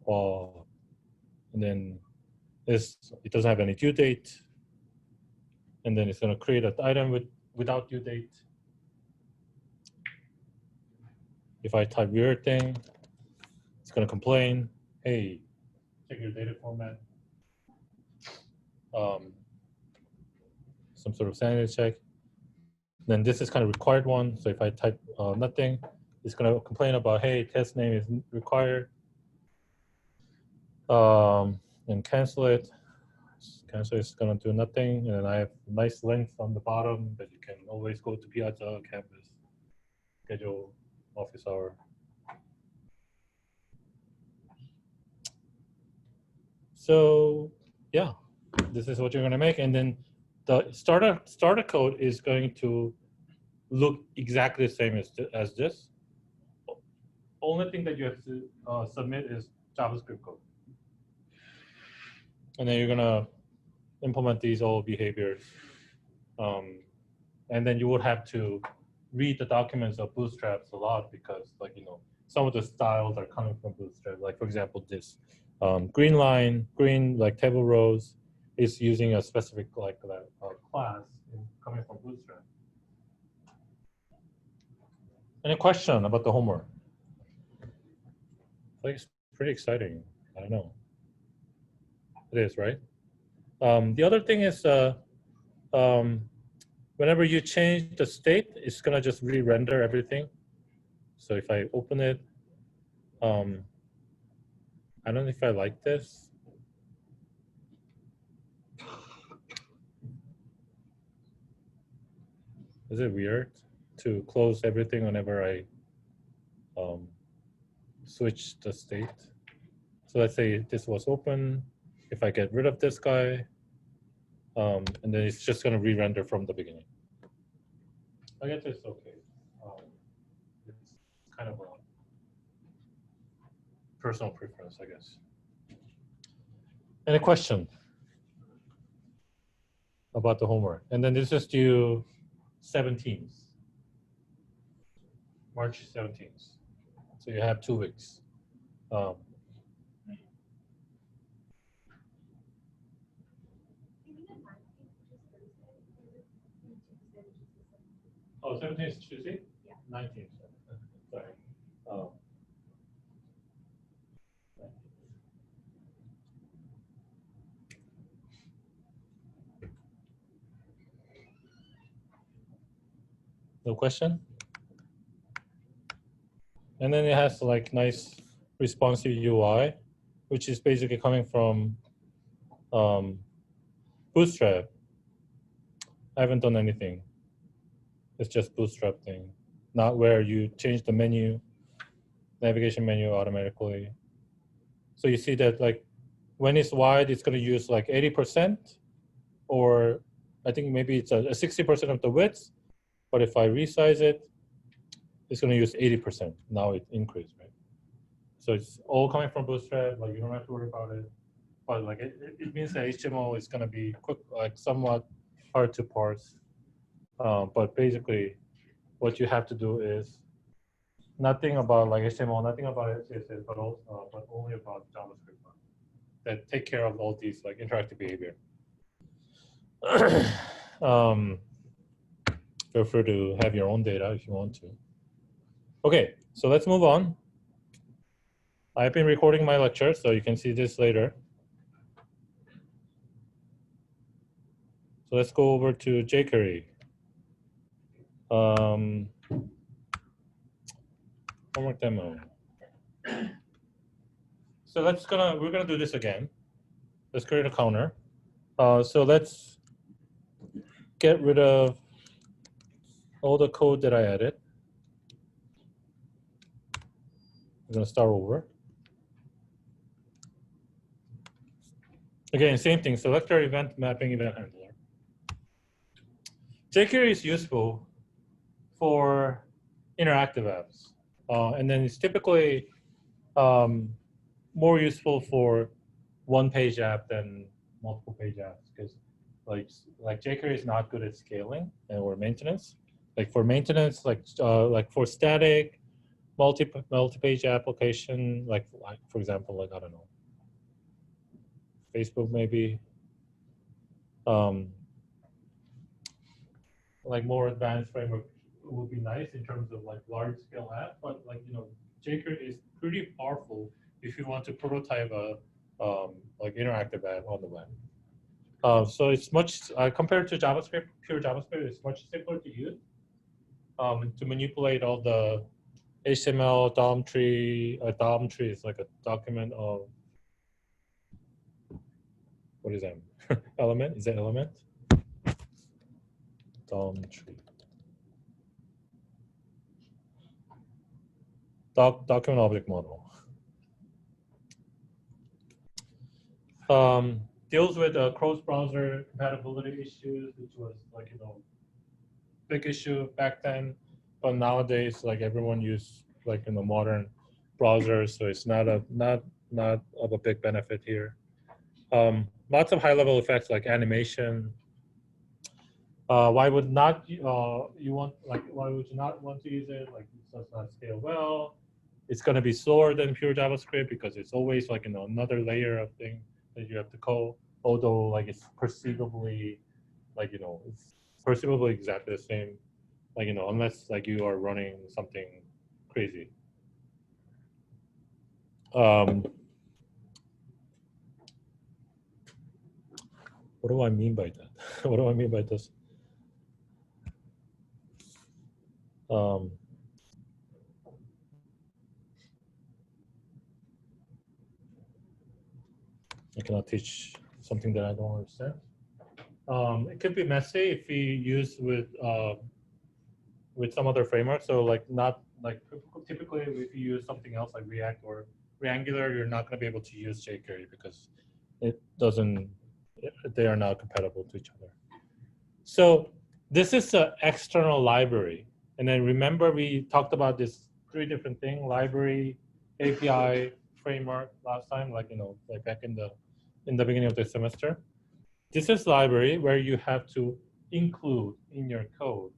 Speaker 1: and then it doesn't have any due date, and then it's gonna create an item without due date. If I type weird thing, it's gonna complain, hey, check your data format. Some sort of sanity check. Then this is kind of required one. So if I type nothing, it's gonna complain about, hey, test name is required. And cancel it. Cancel is gonna do nothing. And then I have nice links on the bottom that you can always go to Piazza campus, schedule office hour. So yeah, this is what you're gonna make. And then the starter code is going to look exactly the same as this. Only thing that you have to submit is JavaScript code. And then you're gonna implement these all behaviors. And then you would have to read the documents of Bootstraps a lot because some of the styles are coming from Bootstrap. Like for example, this green like table rows is using a specific class coming from Bootstrap. Any question about the homework? It's pretty exciting. I don't know. It is, right? The other thing is whenever you change the state, it's gonna just re-render everything. So if I open it, I don't know if I like this. Is it weird to close everything whenever I switch the state? So let's say this was open. If I get rid of this guy, and then it's just going to re-render from the beginning. I guess it's okay. It's kind of a personal preference, I guess. Any question about the homework? And then this is due 17th, March 17th. So you have 2 weeks. Oh, 17th is Tuesday?
Speaker 2: Yeah.
Speaker 1: 19th. Sorry. No question? And then it has like nice responsive UI, which is basically coming from Bootstrap. I haven't done anything. It's just Bootstrap thing, not where you change the menu, navigation menu automatically. So you see that like when it's wide, it's going to use like 80%, or I think maybe it's a 60% of the width. But if I resize it, it's going to use 80%. Now it increased, right? So it's all coming from Bootstrap. Like you don't have to worry about it. But like it means that HTML is going to be quick, like somewhat hard to parse. But basically, what you have to do is nothing about like HTML, nothing about CSS, but only about JavaScript that take care of all these like interactive behavior. Feel free to have your own data if you want to. Okay, so let's move on. I've been recording my lecture, so you can see this later. So let's go over to jQuery. Homework demo. So we're gonna do this again. Let's create a counter. So let's get rid of all the code that I added. I'm gonna start over. Again, same thing, selector, event, mapping, event handler. jQuery is useful for interactive apps. And then it's typically more useful for one-page app than multiple page apps because like jQuery is not good at scaling or maintenance. Like for maintenance, like for static, multi-page application, like for example, like I don't know, Facebook maybe. Like more advanced framework would be nice in terms of like large scale app, but like jQuery is pretty powerful if you want to prototype a like interactive app on the web. So it's much compared to JavaScript, pure JavaScript, it's much simpler to use to manipulate all the HTML DOM tree. A DOM tree is like a document of what is that? Element? Is that element? DOM tree. Document object model. Deals with cross-browser compatibility issues, which was like big issue back then, but nowadays like everyone use like modern browsers, so it's not of a big benefit here. Lots of high-level effects like animation. Why would you not want to use it? Like it does not scale well. It's going to be slower than pure JavaScript because it's always like another layer of thing that you have to code. Although like it's perceivably like it's perceivably exactly the same. Like unless like you are running something crazy. What do I mean by that? What do I mean by this? I cannot teach something that I don't understand. It could be messy if we use with some other framework. So like not like typically if you use something else like React or Angular, you're not going to be able to use jQuery because they are not compatible to each other. So this is an external library. And then remember we talked about this 3 different things: library, API, framework last time, like like back in the beginning of the semester. This is library where you have to include in your code.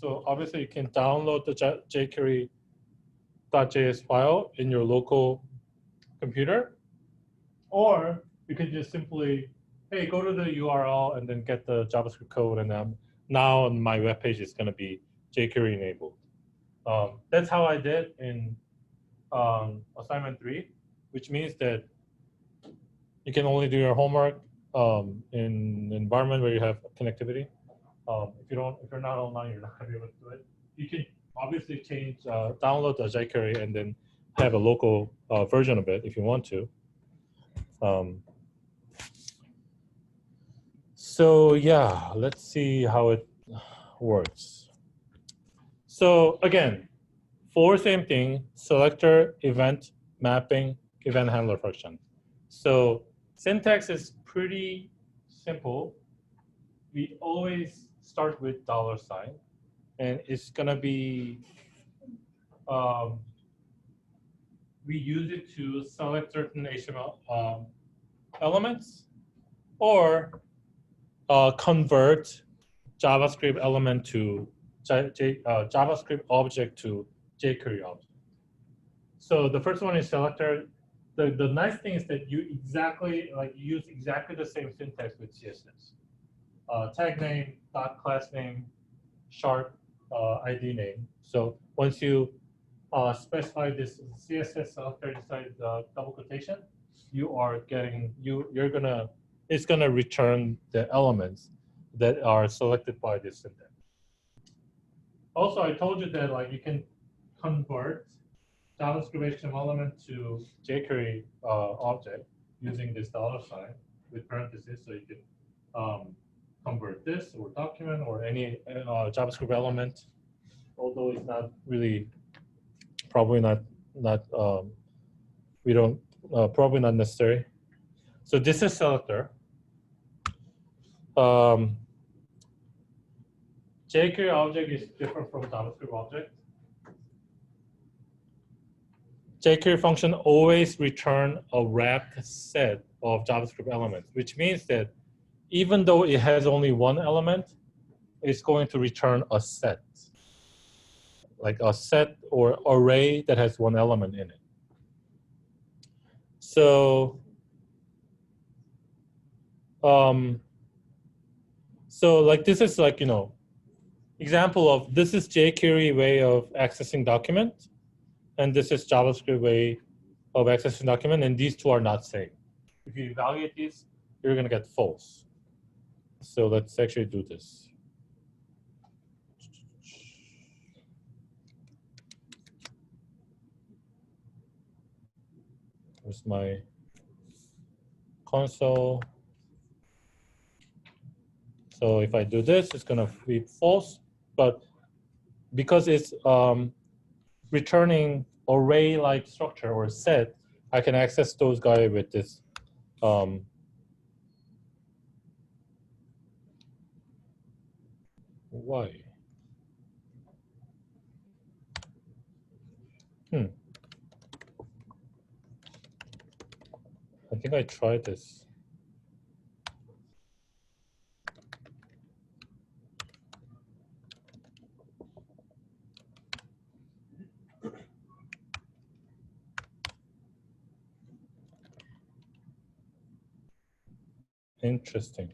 Speaker 1: So obviously you can download the jQuery.js file in your local computer, or you can just simply, hey, go to the URL and then get the JavaScript code, and now on my web page is going to be jQuery enabled. That's how I did in assignment 3, which means that you can only do your homework in an environment where you have connectivity. If you're not online, you're not going to be able to do it. You can obviously download the jQuery and then have a local version of it if you want to. So yeah, let's see how it works. So again, 4 same thing: selector, event, mapping, event handler function. So syntax is pretty simple. We always start with $, and it's gonna be we use it to select certain HTML elements or convert JavaScript element to JavaScript object to jQuery object. So the first one is selector. The nice thing is that you use exactly the same syntax with CSS. tag name dot class name sharp ID name. So once you specify this CSS selector inside the double quotation, it's gonna return the elements that are selected by this syntax. Also, I told you that like you can convert JavaScript HTML element to jQuery object using this $sign with parentheses, so you can convert this or document or any JavaScript element, although it's not really probably not we don't probably not necessary. So this is selector. jQuery object is different from JavaScript object. jQuery function always return a wrapped set of JavaScript elements, which means that even though it has only one element, it's going to return a set, like a set or array that has one element in it. So, so like this is like, you know, example of this is jQuery way of accessing document, and this is JavaScript way of accessing document, and these two are not same. If you evaluate these, you're gonna get false. So let's actually do this. Here's my console. So if I do this, it's gonna be false, but because it's returning array-like structure or set, I can access those guys with this why? I think I tried this. Interesting.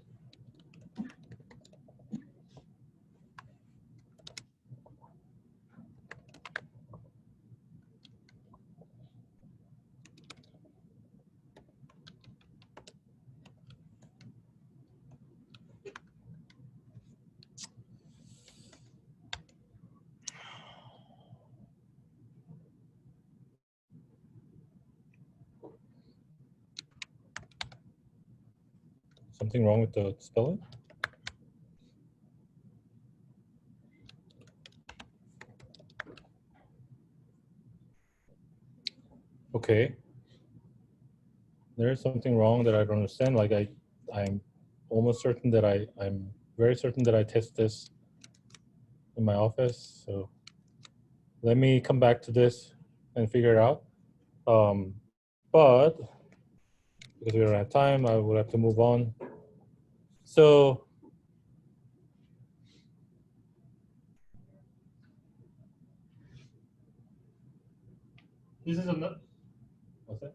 Speaker 1: Something wrong with the spelling? Okay. There is something wrong that I don't understand. Like I'm almost certain that I'm very certain that I test this in my office. So let me come back to this and figure it out. But because we don't have time, I will have to move on. So this is a what's that?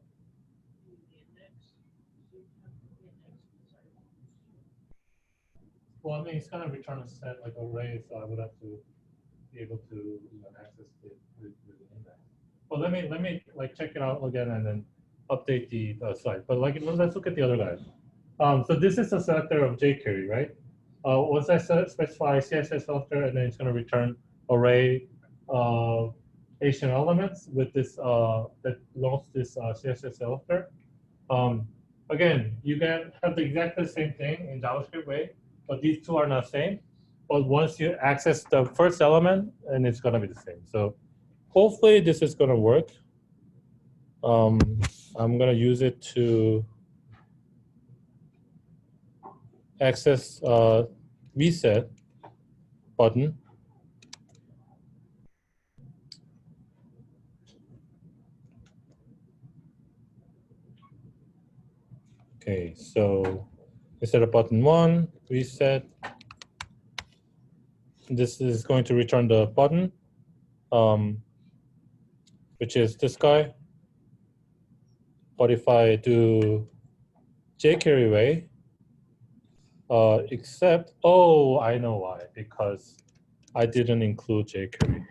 Speaker 1: Well, I mean, it's gonna return a set like array, so I would have to be able to access it with the index. Well, let me like check it out again and then update the slide. But like let's look at the other guys. So this is a selector of jQuery, right? Once I specify CSS selector, and then it's going to return array HTML elements with this that belongs to this CSS selector. Again, you can have the exactly same thing in JavaScript way, but these two are not same. But once you access the first element, and it's going to be the same. So hopefully this is going to work. I'm going to use it to access reset button. Okay, so instead of button 1, reset. This is going to return the button, which is this guy. But if I do jQuery way, Except, oh, I know why, because I didn't include jQuery.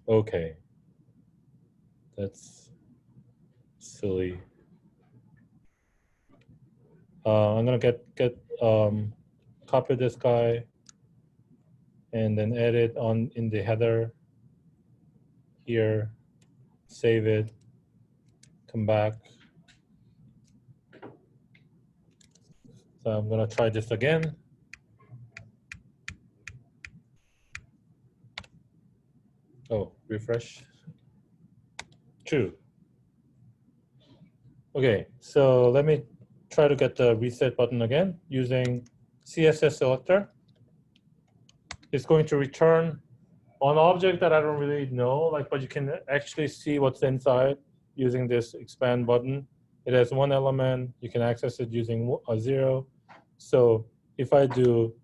Speaker 1: Okay, that's silly. I'm gonna copy this guy and then edit on in the header here, save it, come back. So I'm gonna try this again. Oh, refresh. True. Okay, so let me try to get the reset button again using CSS selector. It's going to return an object that I don't really know, but you can actually see what's inside using this expand button. It has one element. You can access it using a 0. So if I do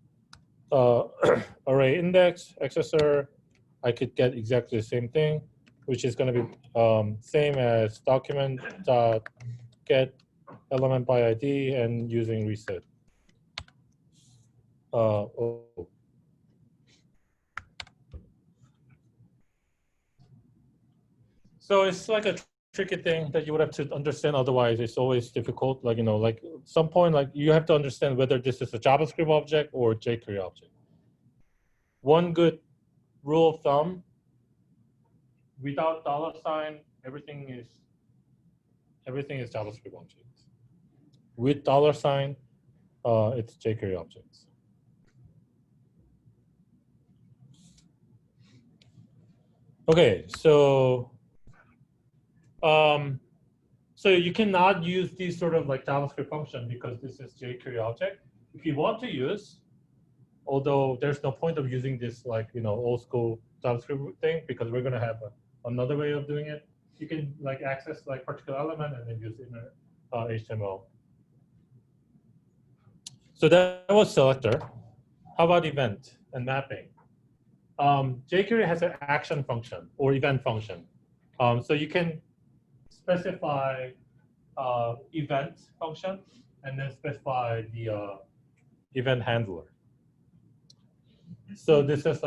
Speaker 1: array index accessor, I could get exactly the same thing, which is going to be same as document dot get element by ID and using reset. Oh. So it's like a tricky thing that you would have to understand. Otherwise, it's always difficult. Like some point, you have to understand whether this is a JavaScript object or a jQuery object. One good rule of thumb: without $, everything is JavaScript objects. With $, it's jQuery objects. Okay, so so you cannot use these sort of JavaScript function because this is jQuery object. If you want to use, although there's no point of using this old school JavaScript thing because we're gonna have another way of doing it. You can access particular element and then use inner HTML. So that was selector. How about event and mapping? jQuery has an action function or event function. So you can specify event function and then specify the event handler. So this is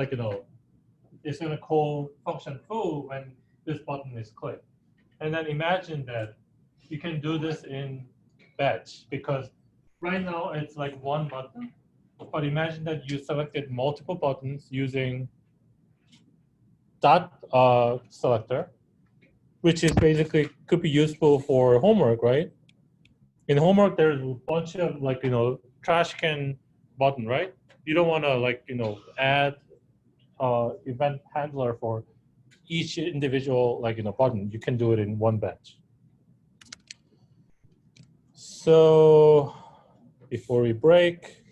Speaker 1: it's going to call function foo when this button is clicked. And then imagine that you can do this in batch because right now it's one button. But imagine that you selected multiple buttons using dot selector, which is basically could be useful for homework, right? In homework, there's a bunch of trash can button, right? You don't want to add event handler for each individual button. You can do it in one batch. So before we break,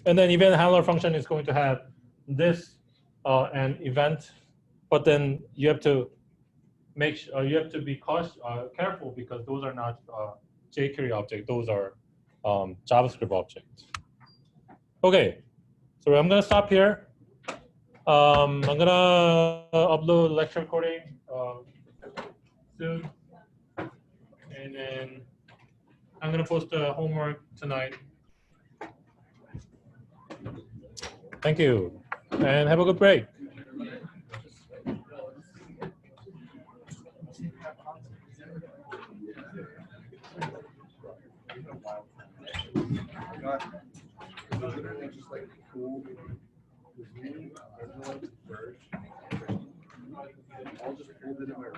Speaker 1: and then event handler function is going to have this an event, but then you have to you have to be careful because those are not jQuery objects; those are JavaScript objects. Okay, so I'm gonna stop here. I'm gonna upload lecture recording soon, and then I'm gonna post the homework tonight. Thank you, and have a good break.
Speaker 3: Literally just cool. I'll just hold it in my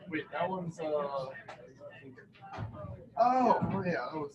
Speaker 3: Wait, that one's oh yeah, that was